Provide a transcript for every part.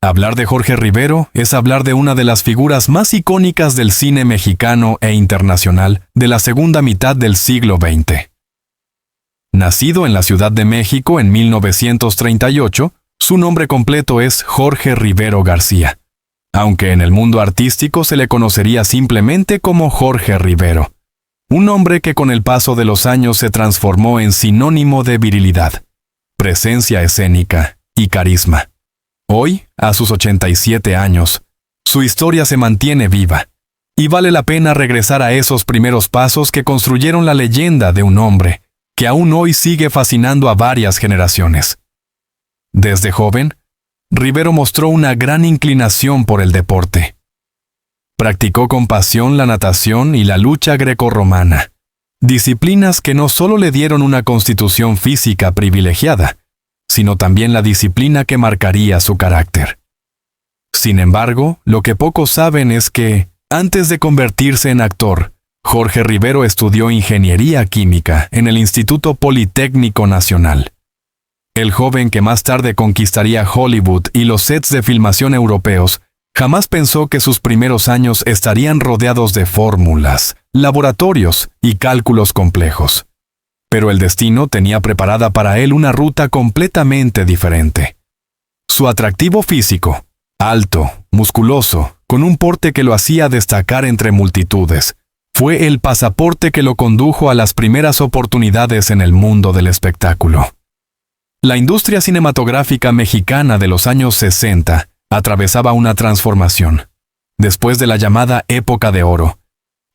Hablar de Jorge Rivero es hablar de una de las figuras más icónicas del cine mexicano e internacional de la segunda mitad del siglo XX. Nacido en la Ciudad de México en 1938, su nombre completo es Jorge Rivero García, aunque en el mundo artístico se le conocería simplemente como Jorge Rivero, un nombre que con el paso de los años se transformó en sinónimo de virilidad, presencia escénica y carisma. Hoy, a sus 87 años, su historia se mantiene viva, y vale la pena regresar a esos primeros pasos que construyeron la leyenda de un hombre que aún hoy sigue fascinando a varias generaciones. Desde joven, Rivero mostró una gran inclinación por el deporte. Practicó con pasión la natación y la lucha grecorromana, disciplinas que no solo le dieron una constitución física privilegiada, sino también la disciplina que marcaría su carácter. Sin embargo, lo que pocos saben es que, antes de convertirse en actor, Jorge Rivero estudió ingeniería química en el Instituto Politécnico Nacional. El joven que más tarde conquistaría Hollywood y los sets de filmación europeos, jamás pensó que sus primeros años estarían rodeados de fórmulas, laboratorios y cálculos complejos. Pero el destino tenía preparada para él una ruta completamente diferente. Su atractivo físico, alto, musculoso, con un porte que lo hacía destacar entre multitudes, fue el pasaporte que lo condujo a las primeras oportunidades en el mundo del espectáculo. La industria cinematográfica mexicana de los años 60 atravesaba una transformación. Después de la llamada época de oro,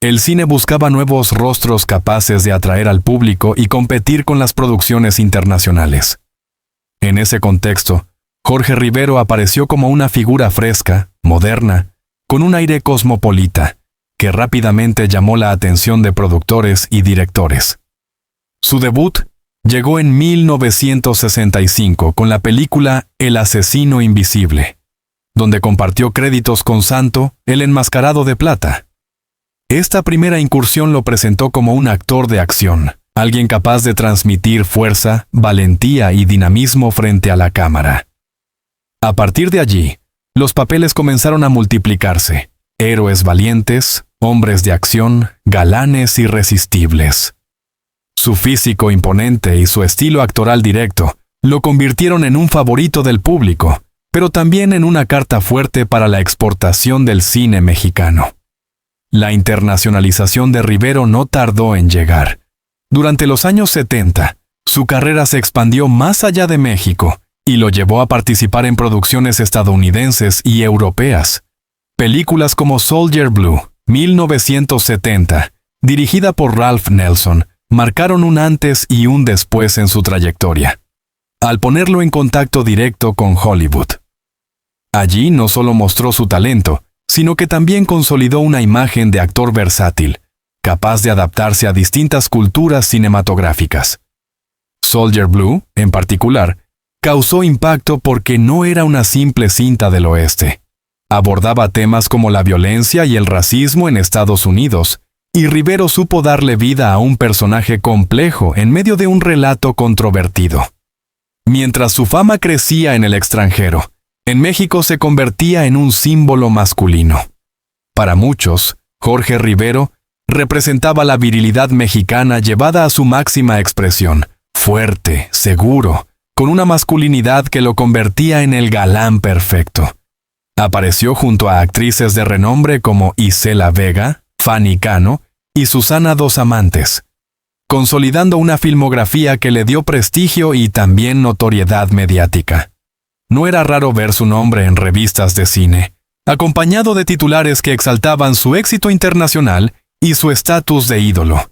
el cine buscaba nuevos rostros capaces de atraer al público y competir con las producciones internacionales. En ese contexto, Jorge Rivero apareció como una figura fresca, moderna, con un aire cosmopolita, que rápidamente llamó la atención de productores y directores. Su debut llegó en 1965 con la película El asesino invisible, donde compartió créditos con Santo, el enmascarado de plata. Esta primera incursión lo presentó como un actor de acción, alguien capaz de transmitir fuerza, valentía y dinamismo frente a la cámara. A partir de allí, los papeles comenzaron a multiplicarse: héroes valientes, hombres de acción, galanes irresistibles. Su físico imponente y su estilo actoral directo lo convirtieron en un favorito del público, pero también en una carta fuerte para la exportación del cine mexicano. La internacionalización de Rivero no tardó en llegar. Durante los años 70, su carrera se expandió más allá de México y lo llevó a participar en producciones estadounidenses y europeas. Películas como Soldier Blue, 1970, dirigida por Ralph Nelson, marcaron un antes y un después en su trayectoria, al ponerlo en contacto directo con Hollywood. Allí no solo mostró su talento, sino que también consolidó una imagen de actor versátil, capaz de adaptarse a distintas culturas cinematográficas. Soldier Blue, en particular, causó impacto porque no era una simple cinta del oeste. Abordaba temas como la violencia y el racismo en Estados Unidos, y Rivero supo darle vida a un personaje complejo en medio de un relato controvertido. Mientras su fama crecía en el extranjero, en México se convertía en un símbolo masculino. Para muchos, Jorge Rivero representaba la virilidad mexicana llevada a su máxima expresión, fuerte, seguro, con una masculinidad que lo convertía en el galán perfecto. Apareció junto a actrices de renombre como Isela Vega, Fanny Cano y Susana Dos Amantes, consolidando una filmografía que le dio prestigio y también notoriedad mediática. No era raro ver su nombre en revistas de cine, acompañado de titulares que exaltaban su éxito internacional y su estatus de ídolo.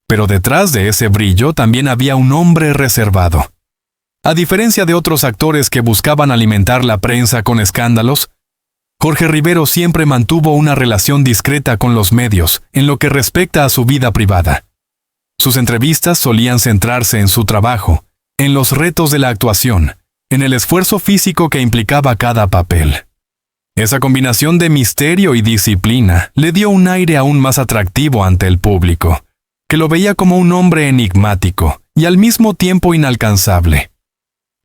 Pero detrás de ese brillo también había un hombre reservado. A diferencia de otros actores que buscaban alimentar la prensa con escándalos, Jorge Rivero siempre mantuvo una relación discreta con los medios en lo que respecta a su vida privada. Sus entrevistas solían centrarse en su trabajo, en los retos de la actuación, en el esfuerzo físico que implicaba cada papel. Esa combinación de misterio y disciplina le dio un aire aún más atractivo ante el público, que lo veía como un hombre enigmático y al mismo tiempo inalcanzable.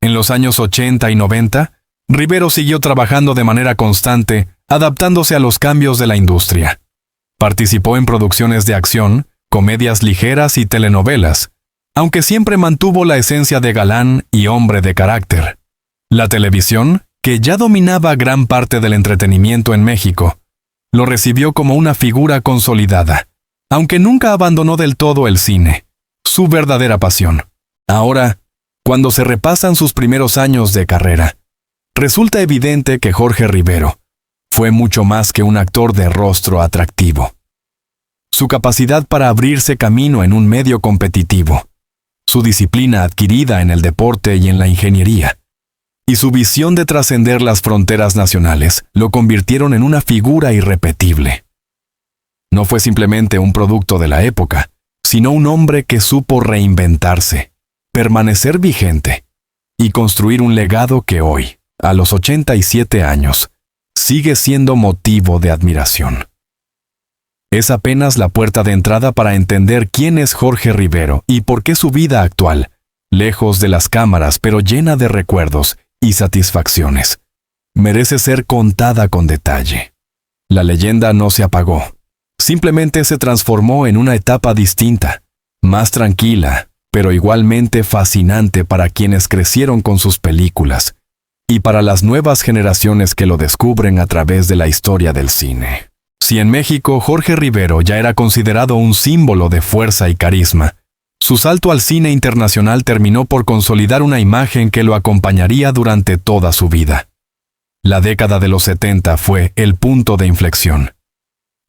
En los años 80 y 90, Rivero siguió trabajando de manera constante, adaptándose a los cambios de la industria. Participó en producciones de acción, comedias ligeras y telenovelas, aunque siempre mantuvo la esencia de galán y hombre de carácter. La televisión, que ya dominaba gran parte del entretenimiento en México, lo recibió como una figura consolidada, aunque nunca abandonó del todo el cine, su verdadera pasión. Ahora, cuando se repasan sus primeros años de carrera, resulta evidente que Jorge Rivero fue mucho más que un actor de rostro atractivo. Su capacidad para abrirse camino en un medio competitivo, su disciplina adquirida en el deporte y en la ingeniería, y su visión de trascender las fronteras nacionales lo convirtieron en una figura irrepetible. No fue simplemente un producto de la época, sino un hombre que supo reinventarse, permanecer vigente y construir un legado que hoy, a los 87 años, sigue siendo motivo de admiración. Es apenas la puerta de entrada para entender quién es Jorge Rivero y por qué su vida actual, lejos de las cámaras pero llena de recuerdos y satisfacciones, merece ser contada con detalle. La leyenda no se apagó, simplemente se transformó en una etapa distinta, más tranquila, pero igualmente fascinante para quienes crecieron con sus películas y para las nuevas generaciones que lo descubren a través de la historia del cine. Si en México Jorge Rivero ya era considerado un símbolo de fuerza y carisma, su salto al cine internacional terminó por consolidar una imagen que lo acompañaría durante toda su vida. La década de los 70 fue el punto de inflexión.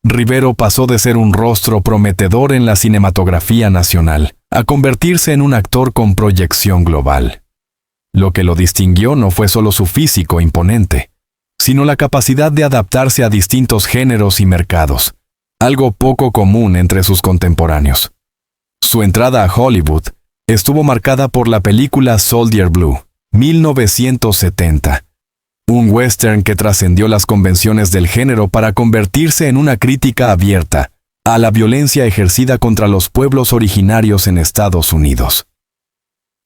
Rivero pasó de ser un rostro prometedor en la cinematografía nacional a convertirse en un actor con proyección global. Lo que lo distinguió no fue solo su físico imponente, sino la capacidad de adaptarse a distintos géneros y mercados, algo poco común entre sus contemporáneos. Su entrada a Hollywood estuvo marcada por la película Soldier Blue, 1970, un western que trascendió las convenciones del género para convertirse en una crítica abierta a la violencia ejercida contra los pueblos originarios en Estados Unidos.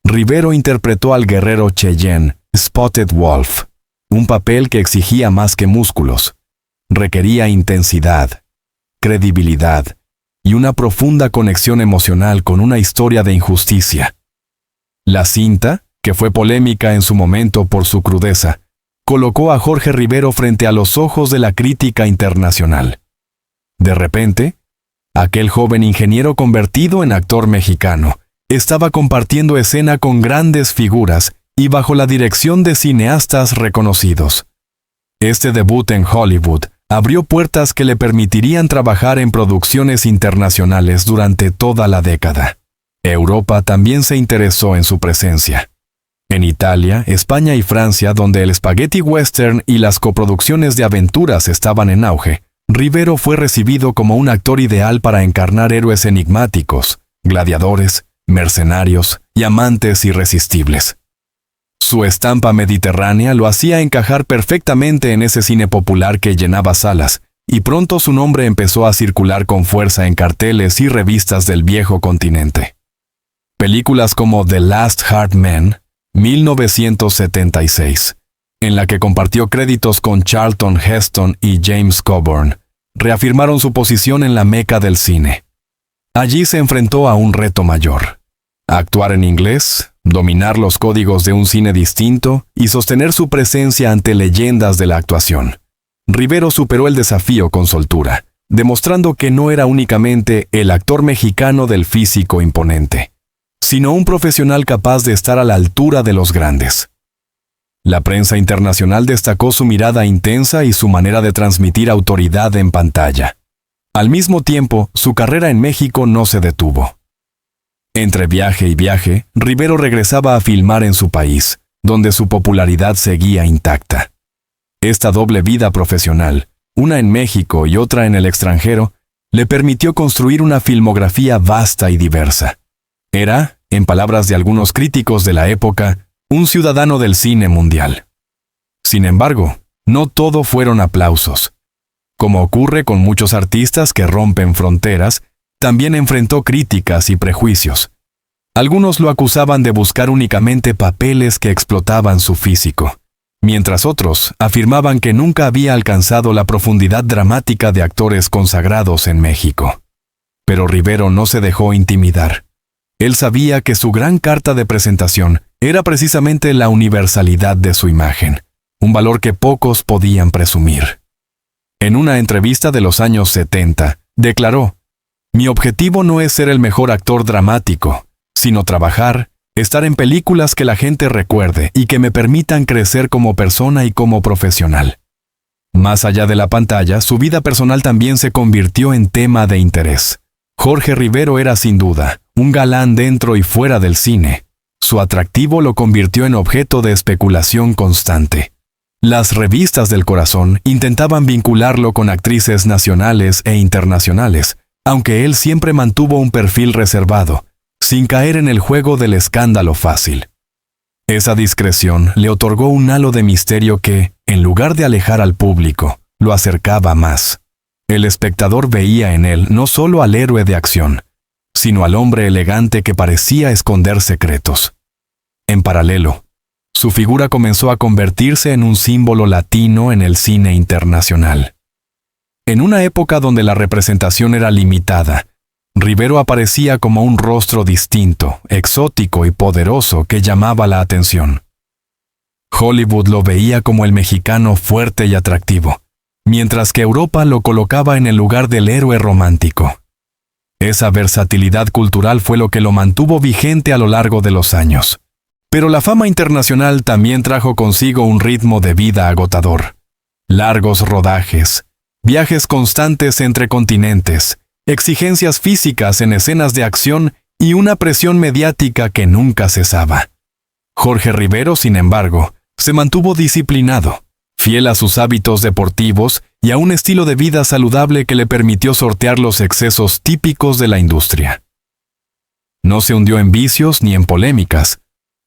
Rivero interpretó al guerrero Cheyenne, Spotted Wolf, un papel que exigía más que músculos. Requería intensidad, credibilidad y una profunda conexión emocional con una historia de injusticia. La cinta, que fue polémica en su momento por su crudeza, colocó a Jorge Rivero frente a los ojos de la crítica internacional. De repente, aquel joven ingeniero convertido en actor mexicano estaba compartiendo escena con grandes figuras y bajo la dirección de cineastas reconocidos. Este debut en Hollywood abrió puertas que le permitirían trabajar en producciones internacionales durante toda la década. Europa también se interesó en su presencia. En Italia, España y Francia, donde el spaghetti western y las coproducciones de aventuras estaban en auge, Rivero fue recibido como un actor ideal para encarnar héroes enigmáticos, gladiadores, mercenarios y amantes irresistibles. Su estampa mediterránea lo hacía encajar perfectamente en ese cine popular que llenaba salas, y pronto su nombre empezó a circular con fuerza en carteles y revistas del viejo continente. Películas como The Last Hard Man, 1976, en la que compartió créditos con Charlton Heston y James Coburn, reafirmaron su posición en la meca del cine. Allí se enfrentó a un reto mayor: actuar en inglés, dominar los códigos de un cine distinto y sostener su presencia ante leyendas de la actuación. Rivero superó el desafío con soltura, demostrando que no era únicamente el actor mexicano del físico imponente, sino un profesional capaz de estar a la altura de los grandes. La prensa internacional destacó su mirada intensa y su manera de transmitir autoridad en pantalla. Al mismo tiempo, su carrera en México no se detuvo. Entre viaje y viaje, Rivero regresaba a filmar en su país, donde su popularidad seguía intacta. Esta doble vida profesional, una en México y otra en el extranjero, le permitió construir una filmografía vasta y diversa. Era, en palabras de algunos críticos de la época, un ciudadano del cine mundial. Sin embargo, no todo fueron aplausos. Como ocurre con muchos artistas que rompen fronteras, también enfrentó críticas y prejuicios. Algunos lo acusaban de buscar únicamente papeles que explotaban su físico, mientras otros afirmaban que nunca había alcanzado la profundidad dramática de actores consagrados en México. Pero Rivero no se dejó intimidar. Él sabía que su gran carta de presentación era precisamente la universalidad de su imagen, un valor que pocos podían presumir. En una entrevista de los años 70, declaró: «Mi objetivo no es ser el mejor actor dramático, sino trabajar, estar en películas que la gente recuerde y que me permitan crecer como persona y como profesional». Más allá de la pantalla, su vida personal también se convirtió en tema de interés. Jorge Rivero era sin duda un galán dentro y fuera del cine. Su atractivo lo convirtió en objeto de especulación constante. Las revistas del corazón intentaban vincularlo con actrices nacionales e internacionales, aunque él siempre mantuvo un perfil reservado, sin caer en el juego del escándalo fácil. Esa discreción le otorgó un halo de misterio que, en lugar de alejar al público, lo acercaba más. El espectador veía en él no solo al héroe de acción, sino al hombre elegante que parecía esconder secretos. En paralelo, su figura comenzó a convertirse en un símbolo latino en el cine internacional. En una época donde la representación era limitada, Rivero aparecía como un rostro distinto, exótico y poderoso que llamaba la atención. Hollywood lo veía como el mexicano fuerte y atractivo, mientras que Europa lo colocaba en el lugar del héroe romántico. Esa versatilidad cultural fue lo que lo mantuvo vigente a lo largo de los años. Pero la fama internacional también trajo consigo un ritmo de vida agotador. Largos rodajes, viajes constantes entre continentes, exigencias físicas en escenas de acción y una presión mediática que nunca cesaba. Jorge Rivero, sin embargo, se mantuvo disciplinado, fiel a sus hábitos deportivos y a un estilo de vida saludable que le permitió sortear los excesos típicos de la industria. No se hundió en vicios ni en polémicas,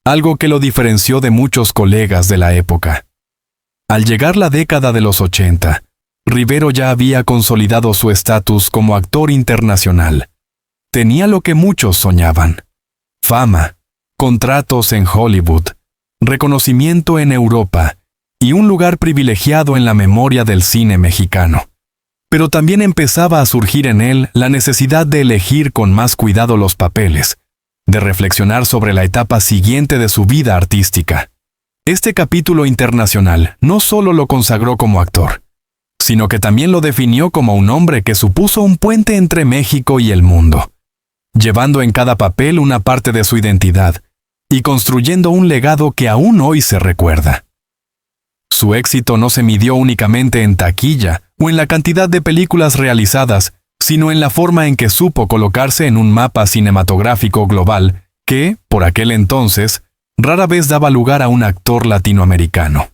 algo que lo diferenció de muchos colegas de la época. Al llegar la década de los 80, Rivero ya había consolidado su estatus como actor internacional. Tenía lo que muchos soñaban: fama, contratos en Hollywood, reconocimiento en Europa y un lugar privilegiado en la memoria del cine mexicano. Pero también empezaba a surgir en él la necesidad de elegir con más cuidado los papeles, de reflexionar sobre la etapa siguiente de su vida artística. Este capítulo internacional no solo lo consagró como actor, sino que también lo definió como un hombre que supuso un puente entre México y el mundo, llevando en cada papel una parte de su identidad y construyendo un legado que aún hoy se recuerda. Su éxito no se midió únicamente en taquilla o en la cantidad de películas realizadas, sino en la forma en que supo colocarse en un mapa cinematográfico global que, por aquel entonces, rara vez daba lugar a un actor latinoamericano.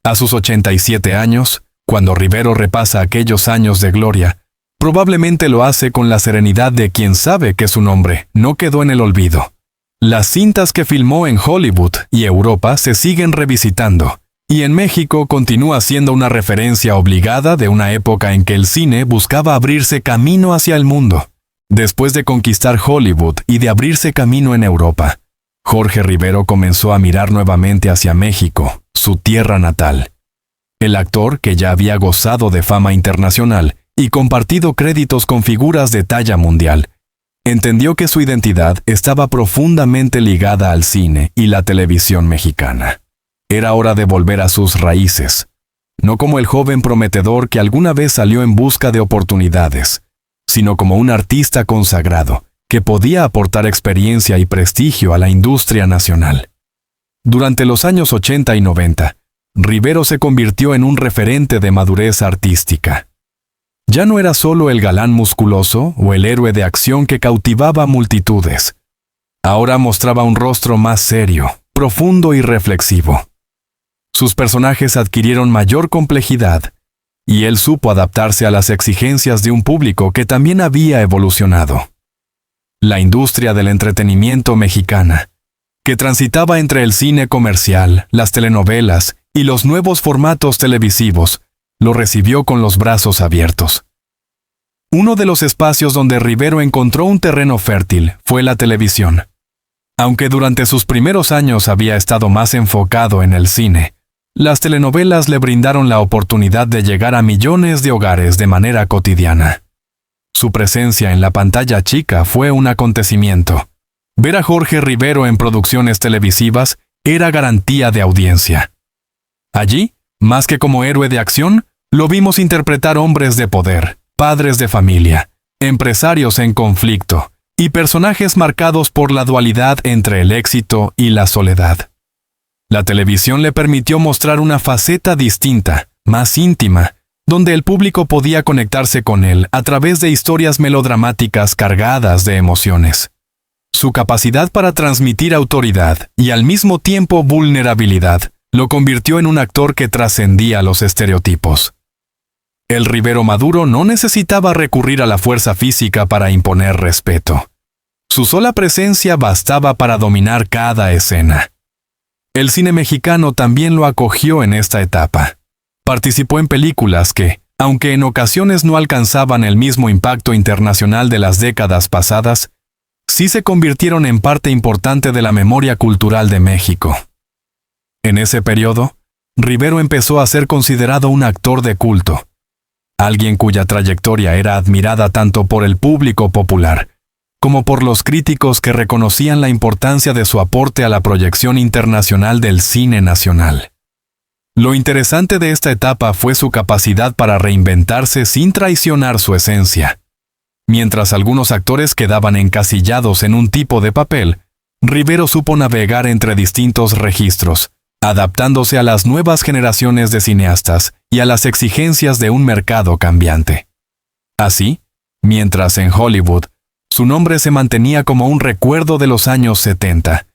A sus 87 años, cuando Rivero repasa aquellos años de gloria, probablemente lo hace con la serenidad de quien sabe que su nombre no quedó en el olvido. Las cintas que filmó en Hollywood y Europa se siguen revisitando, y en México continúa siendo una referencia obligada de una época en que el cine buscaba abrirse camino hacia el mundo. Después de conquistar Hollywood y de abrirse camino en Europa, Jorge Rivero comenzó a mirar nuevamente hacia México, su tierra natal. El actor, que ya había gozado de fama internacional y compartido créditos con figuras de talla mundial, entendió que su identidad estaba profundamente ligada al cine y la televisión mexicana. Era hora de volver a sus raíces, no como el joven prometedor que alguna vez salió en busca de oportunidades, sino como un artista consagrado que podía aportar experiencia y prestigio a la industria nacional. Durante los años 80 y 90, Rivero se convirtió en un referente de madurez artística. Ya no era solo el galán musculoso o el héroe de acción que cautivaba a multitudes. Ahora mostraba un rostro más serio, profundo y reflexivo. Sus personajes adquirieron mayor complejidad, y él supo adaptarse a las exigencias de un público que también había evolucionado. La industria del entretenimiento mexicana, que transitaba entre el cine comercial, las telenovelas y los nuevos formatos televisivos, lo recibió con los brazos abiertos. Uno de los espacios donde Rivero encontró un terreno fértil fue la televisión. Aunque durante sus primeros años había estado más enfocado en el cine, las telenovelas le brindaron la oportunidad de llegar a millones de hogares de manera cotidiana. Su presencia en la pantalla chica fue un acontecimiento. Ver a Jorge Rivero en producciones televisivas era garantía de audiencia. Allí, más que como héroe de acción, lo vimos interpretar hombres de poder, padres de familia, empresarios en conflicto y personajes marcados por la dualidad entre el éxito y la soledad. La televisión le permitió mostrar una faceta distinta, más íntima, donde el público podía conectarse con él a través de historias melodramáticas cargadas de emociones. Su capacidad para transmitir autoridad y al mismo tiempo vulnerabilidad lo convirtió en un actor que trascendía los estereotipos. El Rivero maduro no necesitaba recurrir a la fuerza física para imponer respeto. Su sola presencia bastaba para dominar cada escena. El cine mexicano también lo acogió en esta etapa. Participó en películas que, aunque en ocasiones no alcanzaban el mismo impacto internacional de las décadas pasadas, sí se convirtieron en parte importante de la memoria cultural de México. En ese periodo, Rivero empezó a ser considerado un actor de culto, alguien cuya trayectoria era admirada tanto por el público popular como por los críticos que reconocían la importancia de su aporte a la proyección internacional del cine nacional. Lo interesante de esta etapa fue su capacidad para reinventarse sin traicionar su esencia. Mientras algunos actores quedaban encasillados en un tipo de papel, Rivero supo navegar entre distintos registros, adaptándose a las nuevas generaciones de cineastas y a las exigencias de un mercado cambiante. Así, mientras en Hollywood, su nombre se mantenía como un recuerdo de los años 70,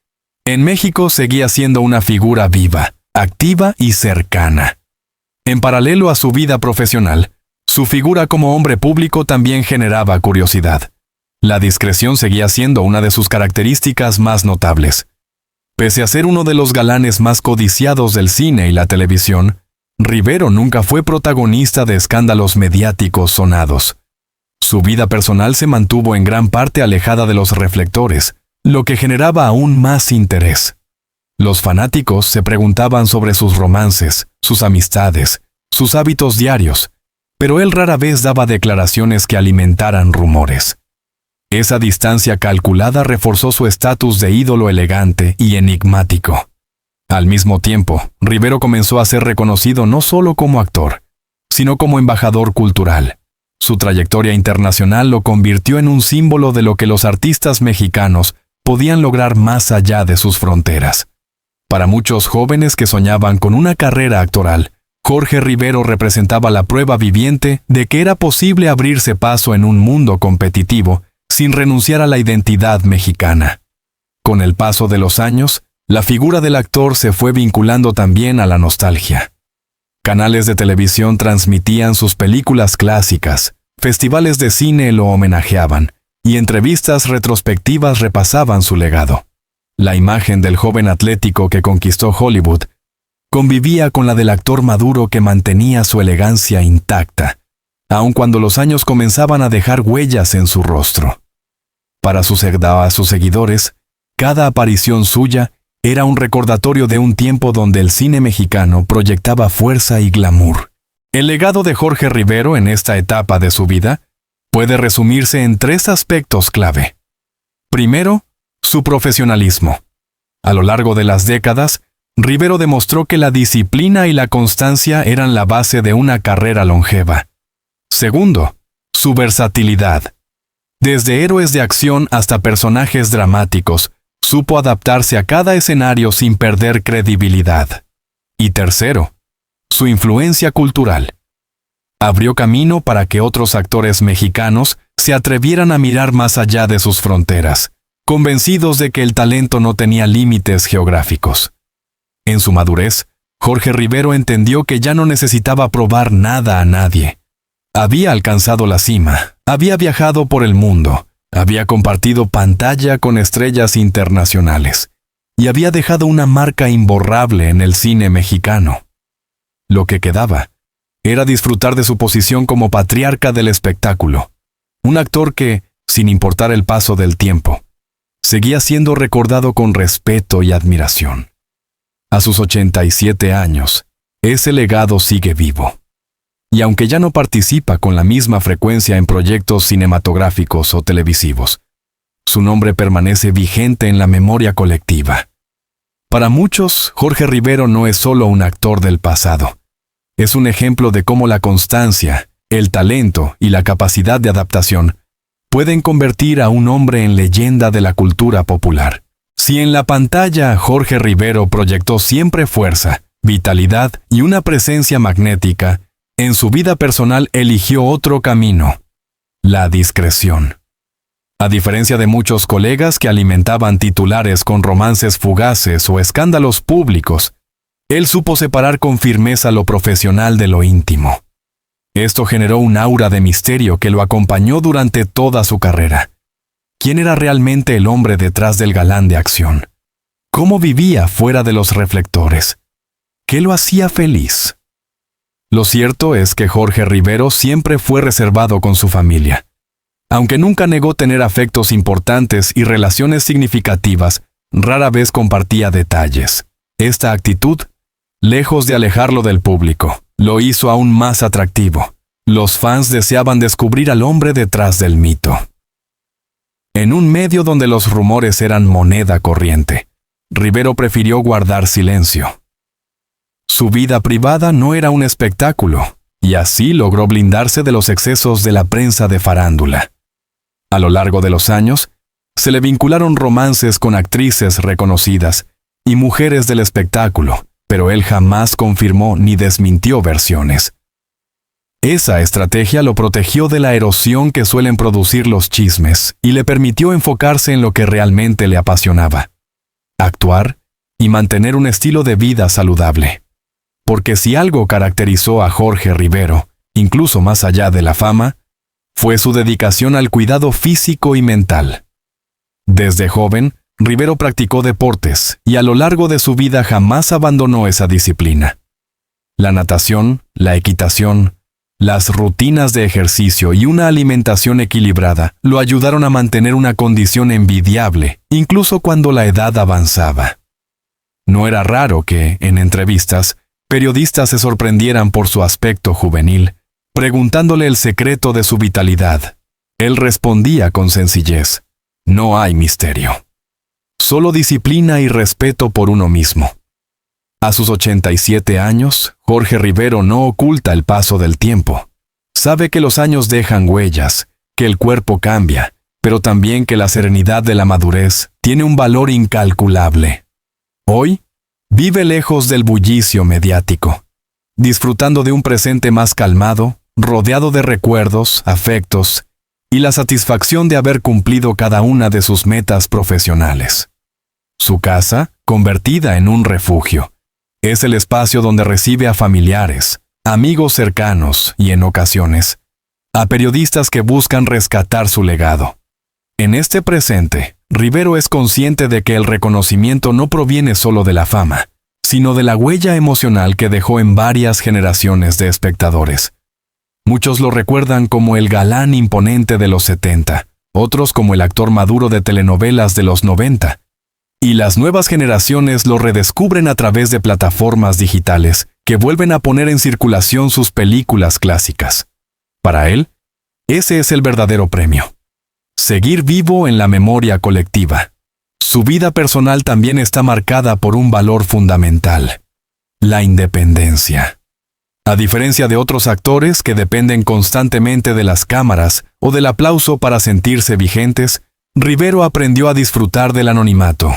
en México seguía siendo una figura viva, activa y cercana. En paralelo a su vida profesional, su figura como hombre público también generaba curiosidad. La discreción seguía siendo una de sus características más notables. Pese a ser uno de los galanes más codiciados del cine y la televisión, Rivero nunca fue protagonista de escándalos mediáticos sonados. Su vida personal se mantuvo en gran parte alejada de los reflectores, lo que generaba aún más interés. Los fanáticos se preguntaban sobre sus romances, sus amistades, sus hábitos diarios, pero él rara vez daba declaraciones que alimentaran rumores. Esa distancia calculada reforzó su estatus de ídolo elegante y enigmático. Al mismo tiempo, Rivero comenzó a ser reconocido no solo como actor, sino como embajador cultural. Su trayectoria internacional lo convirtió en un símbolo de lo que los artistas mexicanos podían lograr más allá de sus fronteras. Para muchos jóvenes que soñaban con una carrera actoral, Jorge Rivero representaba la prueba viviente de que era posible abrirse paso en un mundo competitivo sin renunciar a la identidad mexicana. Con el paso de los años, la figura del actor se fue vinculando también a la nostalgia. Canales de televisión transmitían sus películas clásicas, festivales de cine lo homenajeaban, y entrevistas retrospectivas repasaban su legado. La imagen del joven atlético que conquistó Hollywood convivía con la del actor maduro que mantenía su elegancia intacta, aun cuando los años comenzaban a dejar huellas en su rostro. Para sus seguidores, cada aparición suya era un recordatorio de un tiempo donde el cine mexicano proyectaba fuerza y glamour. El legado de Jorge Rivero en esta etapa de su vida puede resumirse en 3 aspectos clave. Primero, su profesionalismo. A lo largo de las décadas, Rivero demostró que la disciplina y la constancia eran la base de una carrera longeva. Segundo, su versatilidad. Desde héroes de acción hasta personajes dramáticos, supo adaptarse a cada escenario sin perder credibilidad. Y tercero, su influencia cultural. Abrió camino para que otros actores mexicanos se atrevieran a mirar más allá de sus fronteras, convencidos de que el talento no tenía límites geográficos. En su madurez, Jorge Rivero entendió que ya no necesitaba probar nada a nadie. Había alcanzado la cima, había viajado por el mundo, había compartido pantalla con estrellas internacionales y había dejado una marca imborrable en el cine mexicano. Lo que quedaba era disfrutar de su posición como patriarca del espectáculo, un actor que, sin importar el paso del tiempo, seguía siendo recordado con respeto y admiración. A sus 87 años, ese legado sigue vivo. Y aunque ya no participa con la misma frecuencia en proyectos cinematográficos o televisivos, su nombre permanece vigente en la memoria colectiva. Para muchos, Jorge Rivero no es solo un actor del pasado. Es un ejemplo de cómo la constancia, el talento y la capacidad de adaptación pueden convertir a un hombre en leyenda de la cultura popular. Si en la pantalla Jorge Rivero proyectó siempre fuerza, vitalidad y una presencia magnética, en su vida personal eligió otro camino: la discreción. A diferencia de muchos colegas que alimentaban titulares con romances fugaces o escándalos públicos, él supo separar con firmeza lo profesional de lo íntimo. Esto generó un aura de misterio que lo acompañó durante toda su carrera. ¿Quién era realmente el hombre detrás del galán de acción? ¿Cómo vivía fuera de los reflectores? ¿Qué lo hacía feliz? Lo cierto es que Jorge Rivero siempre fue reservado con su familia. Aunque nunca negó tener afectos importantes y relaciones significativas, rara vez compartía detalles. Esta actitud, lejos de alejarlo del público, lo hizo aún más atractivo. Los fans deseaban descubrir al hombre detrás del mito. En un medio donde los rumores eran moneda corriente, Rivero prefirió guardar silencio. Su vida privada no era un espectáculo, y así logró blindarse de los excesos de la prensa de farándula. A lo largo de los años, se le vincularon romances con actrices reconocidas y mujeres del espectáculo, pero él jamás confirmó ni desmintió versiones. Esa estrategia lo protegió de la erosión que suelen producir los chismes y le permitió enfocarse en lo que realmente le apasionaba: actuar y mantener un estilo de vida saludable. Porque si algo caracterizó a Jorge Rivero, incluso más allá de la fama, fue su dedicación al cuidado físico y mental. Desde joven, Rivero practicó deportes y a lo largo de su vida jamás abandonó esa disciplina. La natación, la equitación, las rutinas de ejercicio y una alimentación equilibrada lo ayudaron a mantener una condición envidiable, incluso cuando la edad avanzaba. No era raro que, en entrevistas, periodistas se sorprendieran por su aspecto juvenil, preguntándole el secreto de su vitalidad. Él respondía con sencillez: no hay misterio. Solo disciplina y respeto por uno mismo. A sus 87 años, Jorge Rivero no oculta el paso del tiempo. Sabe que los años dejan huellas, que el cuerpo cambia, pero también que la serenidad de la madurez tiene un valor incalculable. Hoy, vive lejos del bullicio mediático, disfrutando de un presente más calmado, rodeado de recuerdos, afectos y la satisfacción de haber cumplido cada una de sus metas profesionales. Su casa, convertida en un refugio, es el espacio donde recibe a familiares, amigos cercanos y, en ocasiones, a periodistas que buscan rescatar su legado. En este presente, Rivero es consciente de que el reconocimiento no proviene solo de la fama, sino de la huella emocional que dejó en varias generaciones de espectadores. Muchos lo recuerdan como el galán imponente de los 70, otros como el actor maduro de telenovelas de los 90, y las nuevas generaciones lo redescubren a través de plataformas digitales que vuelven a poner en circulación sus películas clásicas. Para él, ese es el verdadero premio: seguir vivo en la memoria colectiva. Su vida personal también está marcada por un valor fundamental: la independencia. A diferencia de otros actores que dependen constantemente de las cámaras o del aplauso para sentirse vigentes, Rivero aprendió a disfrutar del anonimato.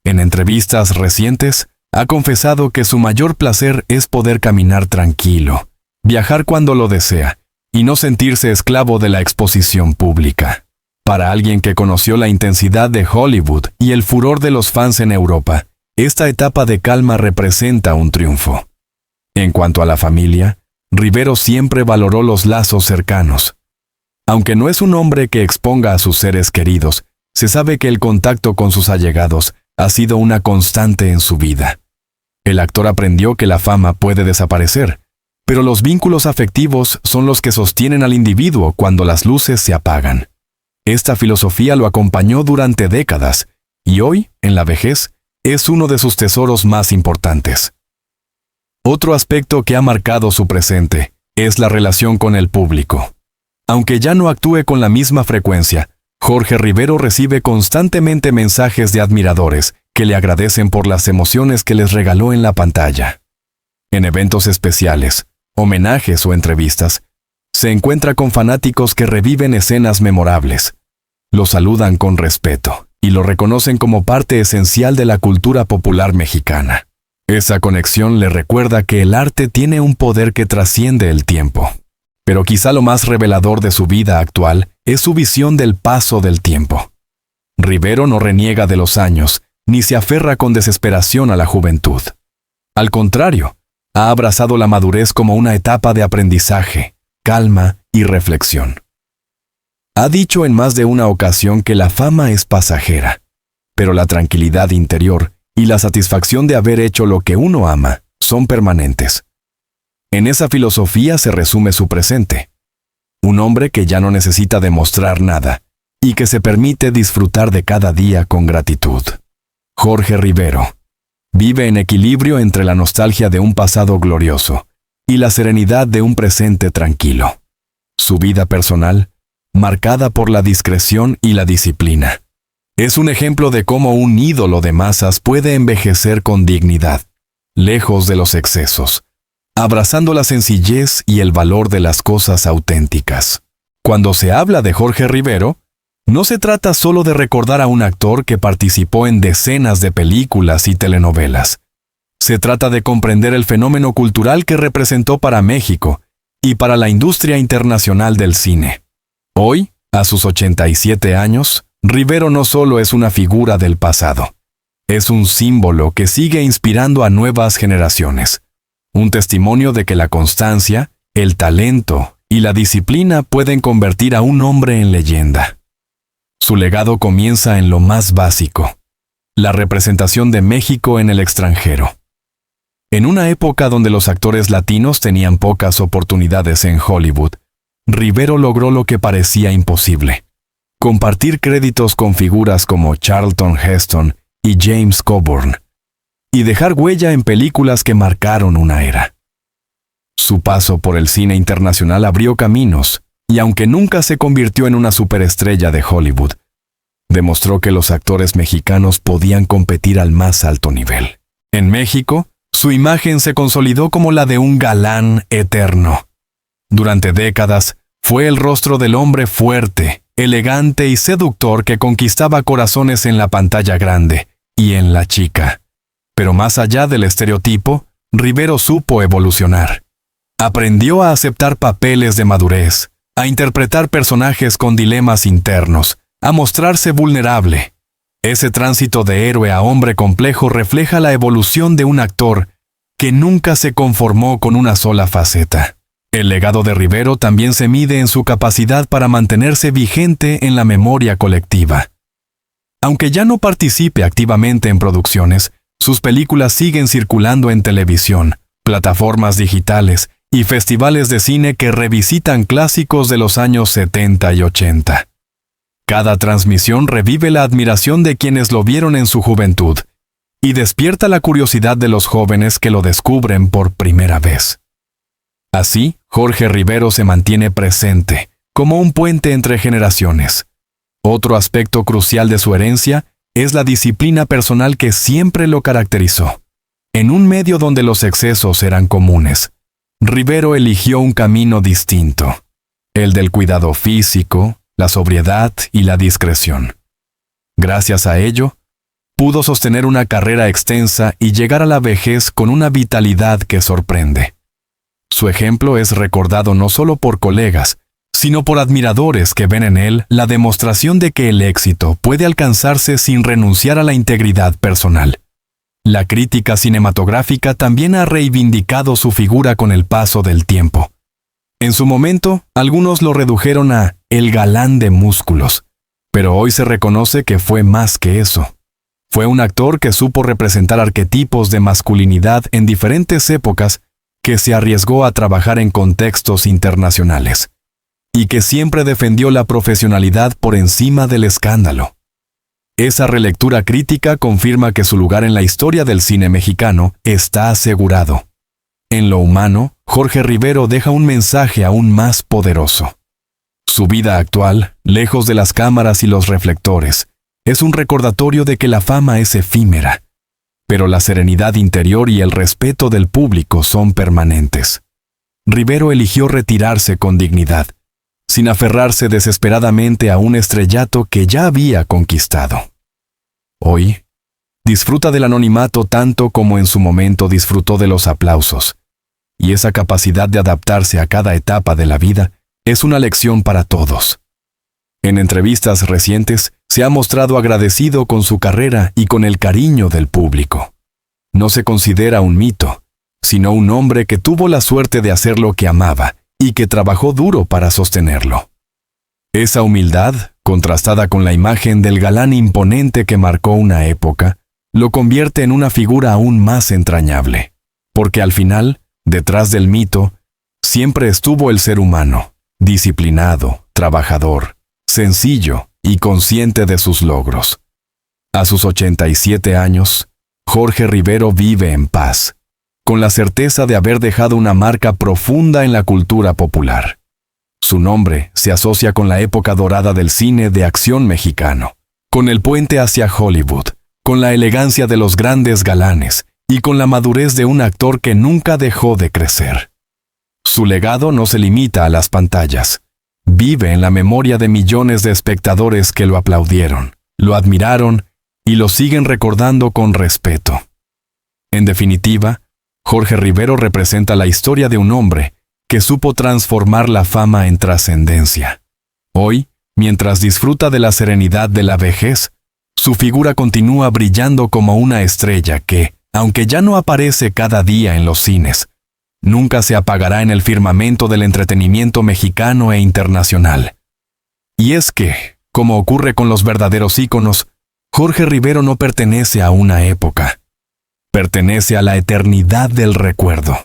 En entrevistas recientes, ha confesado que su mayor placer es poder caminar tranquilo, viajar cuando lo desea y no sentirse esclavo de la exposición pública. Para alguien que conoció la intensidad de Hollywood y el furor de los fans en Europa, esta etapa de calma representa un triunfo. En cuanto a la familia, Rivero siempre valoró los lazos cercanos. Aunque no es un hombre que exponga a sus seres queridos, se sabe que el contacto con sus allegados ha sido una constante en su vida. El actor aprendió que la fama puede desaparecer, pero los vínculos afectivos son los que sostienen al individuo cuando las luces se apagan. Esta filosofía lo acompañó durante décadas y hoy, en la vejez, es uno de sus tesoros más importantes. Otro aspecto que ha marcado su presente es la relación con el público. Aunque ya no actúe con la misma frecuencia, Jorge Rivero recibe constantemente mensajes de admiradores que le agradecen por las emociones que les regaló en la pantalla. En eventos especiales, homenajes o entrevistas, se encuentra con fanáticos que reviven escenas memorables. Lo saludan con respeto y lo reconocen como parte esencial de la cultura popular mexicana. Esa conexión le recuerda que el arte tiene un poder que trasciende el tiempo. Pero quizá lo más revelador de su vida actual es su visión del paso del tiempo. Rivero no reniega de los años, ni se aferra con desesperación a la juventud. Al contrario, ha abrazado la madurez como una etapa de aprendizaje, calma y reflexión. Ha dicho en más de una ocasión que la fama es pasajera, pero la tranquilidad interior y la satisfacción de haber hecho lo que uno ama son permanentes. En esa filosofía se resume su presente. Un hombre que ya no necesita demostrar nada y que se permite disfrutar de cada día con gratitud. Jorge Rivero vive en equilibrio entre la nostalgia de un pasado glorioso y la serenidad de un presente tranquilo. Su vida personal, marcada por la discreción y la disciplina, es un ejemplo de cómo un ídolo de masas puede envejecer con dignidad, lejos de los excesos, abrazando la sencillez y el valor de las cosas auténticas. Cuando se habla de Jorge Rivero, no se trata solo de recordar a un actor que participó en decenas de películas y telenovelas. Se trata de comprender el fenómeno cultural que representó para México y para la industria internacional del cine. Hoy, a sus 87 años, Rivero no solo es una figura del pasado, es un símbolo que sigue inspirando a nuevas generaciones. Un testimonio de que la constancia, el talento y la disciplina pueden convertir a un hombre en leyenda. Su legado comienza en lo más básico, la representación de México en el extranjero. En una época donde los actores latinos tenían pocas oportunidades en Hollywood, Rivero logró lo que parecía imposible: compartir créditos con figuras como Charlton Heston y James Coburn, y dejar huella en películas que marcaron una era. Su paso por el cine internacional abrió caminos, y aunque nunca se convirtió en una superestrella de Hollywood, demostró que los actores mexicanos podían competir al más alto nivel. En México, su imagen se consolidó como la de un galán eterno. Durante décadas, fue el rostro del hombre fuerte, elegante y seductor que conquistaba corazones en la pantalla grande y en la chica. Pero más allá del estereotipo, Rivero supo evolucionar. Aprendió a aceptar papeles de madurez, a interpretar personajes con dilemas internos, a mostrarse vulnerable. Ese tránsito de héroe a hombre complejo refleja la evolución de un actor que nunca se conformó con una sola faceta. El legado de Rivero también se mide en su capacidad para mantenerse vigente en la memoria colectiva. Aunque ya no participe activamente en producciones, sus películas siguen circulando en televisión, plataformas digitales y festivales de cine que revisitan clásicos de los años 70 y 80. Cada transmisión revive la admiración de quienes lo vieron en su juventud y despierta la curiosidad de los jóvenes que lo descubren por primera vez. Así, Jorge Rivero se mantiene presente, como un puente entre generaciones. Otro aspecto crucial de su herencia es la disciplina personal que siempre lo caracterizó. En un medio donde los excesos eran comunes, Rivero eligió un camino distinto, el del cuidado físico, la sobriedad y la discreción. Gracias a ello, pudo sostener una carrera extensa y llegar a la vejez con una vitalidad que sorprende. Su ejemplo es recordado no solo por colegas, sino por admiradores que ven en él la demostración de que el éxito puede alcanzarse sin renunciar a la integridad personal. La crítica cinematográfica también ha reivindicado su figura con el paso del tiempo. En su momento, algunos lo redujeron a el galán de músculos, pero hoy se reconoce que fue más que eso. Fue un actor que supo representar arquetipos de masculinidad en diferentes épocas, que se arriesgó a trabajar en contextos internacionales, y que siempre defendió la profesionalidad por encima del escándalo. Esa relectura crítica confirma que su lugar en la historia del cine mexicano está asegurado. En lo humano, Jorge Rivero deja un mensaje aún más poderoso. Su vida actual, lejos de las cámaras y los reflectores, es un recordatorio de que la fama es efímera, pero la serenidad interior y el respeto del público son permanentes. Rivero eligió retirarse con dignidad, sin aferrarse desesperadamente a un estrellato que ya había conquistado. Hoy, disfruta del anonimato tanto como en su momento disfrutó de los aplausos, y esa capacidad de adaptarse a cada etapa de la vida es una lección para todos. En entrevistas recientes, se ha mostrado agradecido con su carrera y con el cariño del público. No se considera un mito, sino un hombre que tuvo la suerte de hacer lo que amaba y que trabajó duro para sostenerlo. Esa humildad, contrastada con la imagen del galán imponente que marcó una época, lo convierte en una figura aún más entrañable, porque al final, detrás del mito, siempre estuvo el ser humano, disciplinado, trabajador, sencillo y consciente de sus logros. A sus 87 años, Jorge Rivero vive en paz, con la certeza de haber dejado una marca profunda en la cultura popular. Su nombre se asocia con la época dorada del cine de acción mexicano, con el puente hacia Hollywood, con la elegancia de los grandes galanes y con la madurez de un actor que nunca dejó de crecer. Su legado no se limita a las pantallas. Vive en la memoria de millones de espectadores que lo aplaudieron, lo admiraron y lo siguen recordando con respeto. En definitiva, Jorge Rivero representa la historia de un hombre que supo transformar la fama en trascendencia. Hoy, mientras disfruta de la serenidad de la vejez, su figura continúa brillando como una estrella que, aunque ya no aparece cada día en los cines, nunca se apagará en el firmamento del entretenimiento mexicano e internacional. Y es que, como ocurre con los verdaderos íconos, Jorge Rivero no pertenece a una época. Pertenece a la eternidad del recuerdo.